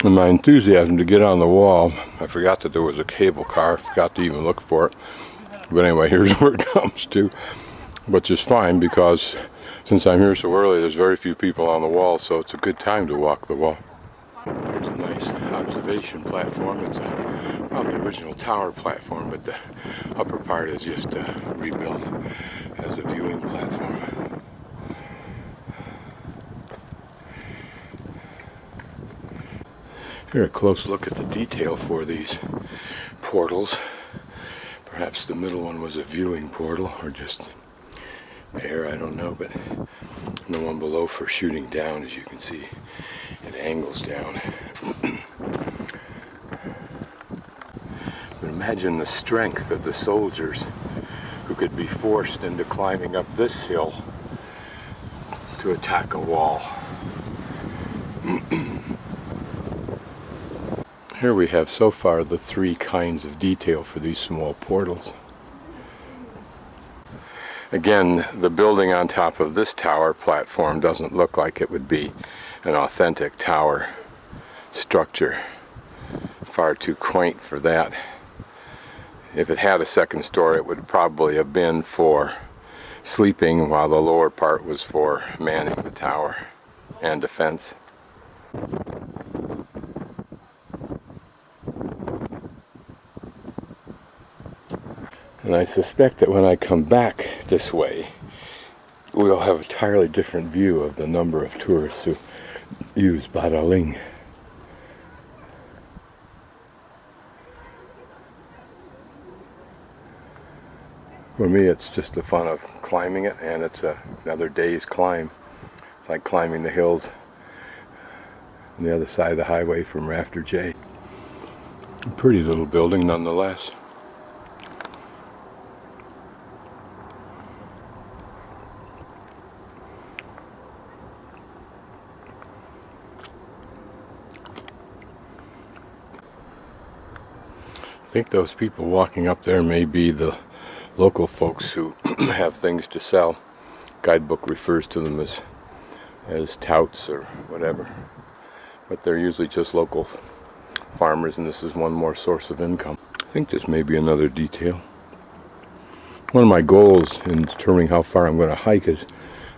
In my enthusiasm to get on the wall, I forgot that there was a cable car. I forgot to even look for it. But anyway, here's where it comes to, which is fine because since I'm here so early, there's very few people on the wall, so it's a good time to walk the wall. There's a nice observation platform. It's probably original tower platform, but the upper part is just rebuilt as a viewing platform. Here, a close look at the detail for these portals. Perhaps the middle one was a viewing portal, or just air, I don't know, but the one below for shooting down, as you can see, it angles down. But imagine the strength of the soldiers who could be forced into climbing up this hill to attack a wall. Here we have so far the three kinds of detail for these small portals. Again, the building on top of this tower platform doesn't look like it would be an authentic tower structure. Far too quaint for that. If it had a second story, it would probably have been for sleeping, while the lower part was for manning the tower and defense. And I suspect that when I come back this way, we'll have an entirely different view of the number of tourists who use Badaling. For me, it's just the fun of climbing it, and it's another day's climb. It's like climbing the hills on the other side of the highway from Rafter J. A pretty little building nonetheless. I think those people walking up there may be the local folks who have things to sell. Guidebook refers to them as touts or whatever, but they're usually just local farmers, and this is one more source of income. I think this may be another detail. One of my goals in determining how far I'm going to hike is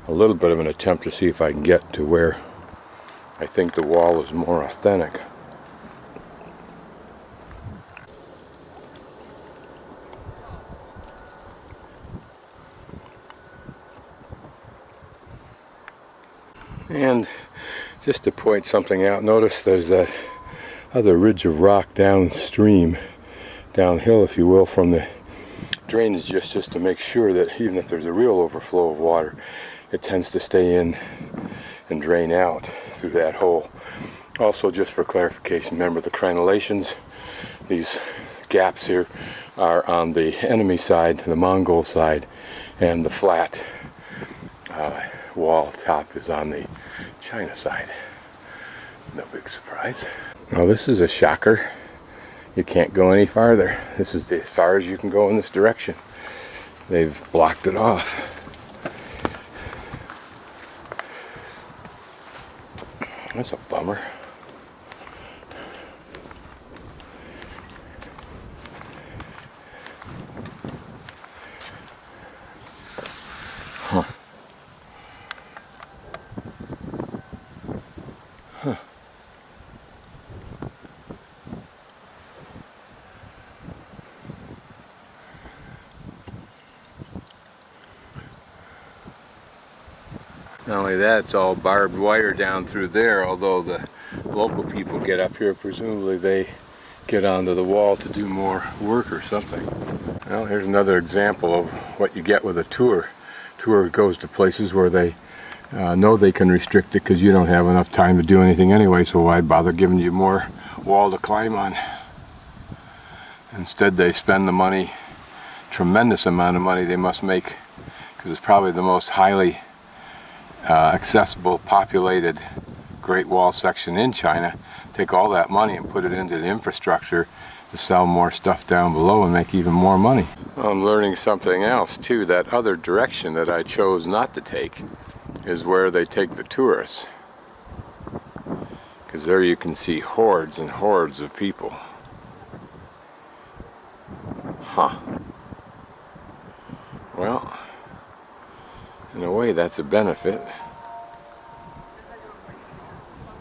a little bit of an attempt to see if I can get to where I think the wall is more authentic. And just to point something out, notice there's that other ridge of rock downstream, downhill if you will, from the drainage, just to make sure that even if there's a real overflow of water, it tends to stay in and drain out through that hole. Also, just for clarification, remember the crenellations, these gaps here are on the enemy side, the Mongol side, and the flat wall top is on the China side. No big surprise. Now this is a shocker. You can't go any farther. This is as far as you can go in this direction. They've blocked it off. That's a bummer. Huh. Huh. Not only that, it's all barbed wire down through there, although the local people get up here, presumably they get onto the wall to do more work or something. Well, here's another example of what you get with a tour. Tour goes to places where they know they can restrict it because you don't have enough time to do anything anyway, so why bother giving you more wall to climb on? Instead, they spend the money, tremendous amount of money they must make, because it's probably the most highly accessible, populated Great Wall section in China. Take all that money and put it into the infrastructure to sell more stuff down below and make even more money. I'm learning something else too. That other direction that I chose not to take is where they take the tourists. Because there you can see hordes and hordes of people. Huh. Well, in a way that's a benefit.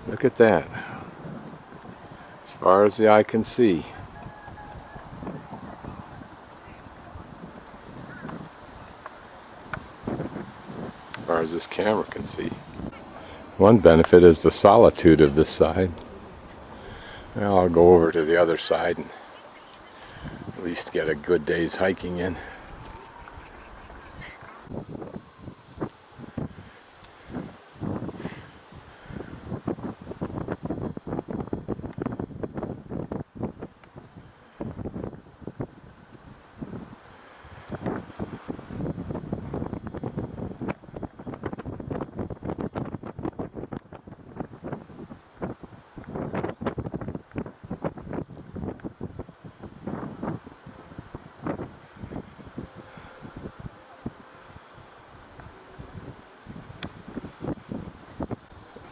Look at that. As far as the eye can see. As far as this camera can see. One benefit is the solitude of this side. Well, I'll go over to the other side and at least get a good day's hiking in.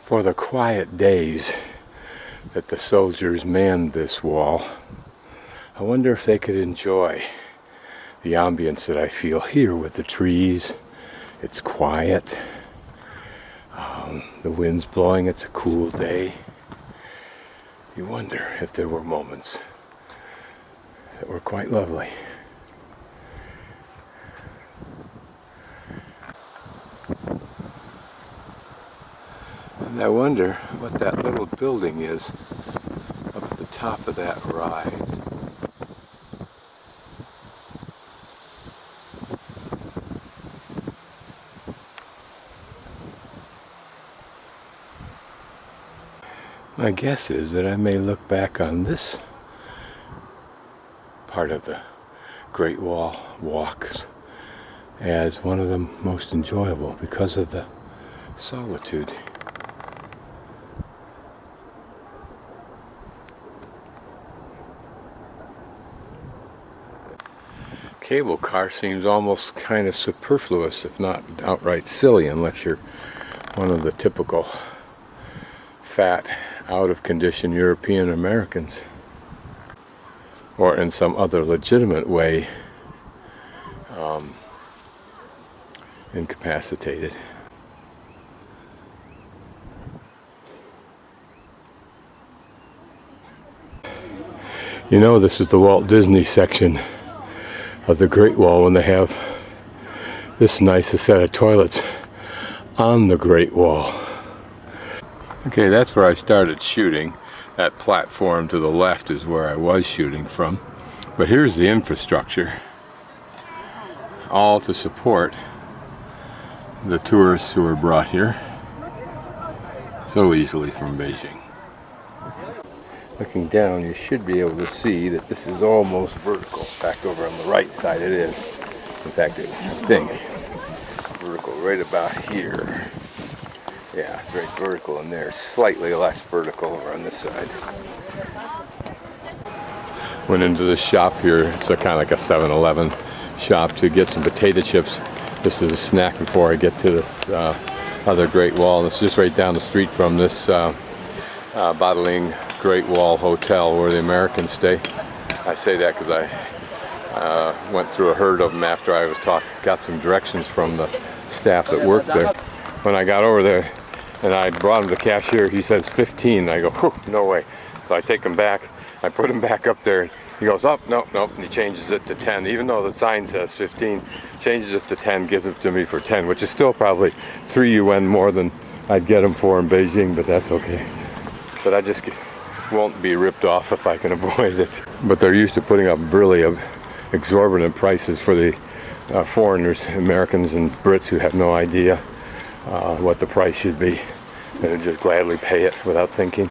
For the quiet days that the soldiers manned this wall, I wonder if they could enjoy the ambience that I feel here with the trees. It's quiet. The wind's blowing. It's a cool day. You wonder if there were moments that were quite lovely. And I wonder what that little building is up at the top of that rise. My guess is that I may look back on this part of the Great Wall walks as one of the most enjoyable because of the solitude. Cable car seems almost kind of superfluous, if not outright silly, unless you're one of the typical fat, out-of-condition European Americans, or in some other legitimate way incapacitated. You know, this is the Walt Disney section of the Great Wall when they have this nice set of toilets on the Great Wall. Okay, that's where I started shooting. That platform to the left is where I was shooting from. But here's the infrastructure, all to support the tourists who are brought here so easily from Beijing. Looking down, you should be able to see that this is almost vertical. In fact, over on the right side it is. In fact, I think vertical right about here. Yeah, it's very vertical in there. Slightly less vertical over on this side. Went into this shop here. It's kind of like a 7-Eleven shop to get some potato chips. This is a snack before I get to the other Great Wall. And it's just right down the street from this Badaling Great Wall hotel where the Americans stay. I say that because I went through a herd of them after I was got some directions from the staff that worked there. When I got over there and I brought him to the cashier, he says 15. I go, no way. So I take him back, I put him back up there. He goes, oh, no, and he changes it to 10. Even though the sign says 15, changes it to 10, gives it to me for 10, which is still probably 3 UN more than I'd get them for in Beijing, but that's okay. But I just won't be ripped off if I can avoid it. But they're used to putting up really exorbitant prices for the foreigners, Americans and Brits who have no idea what the price should be, and just gladly pay it without thinking.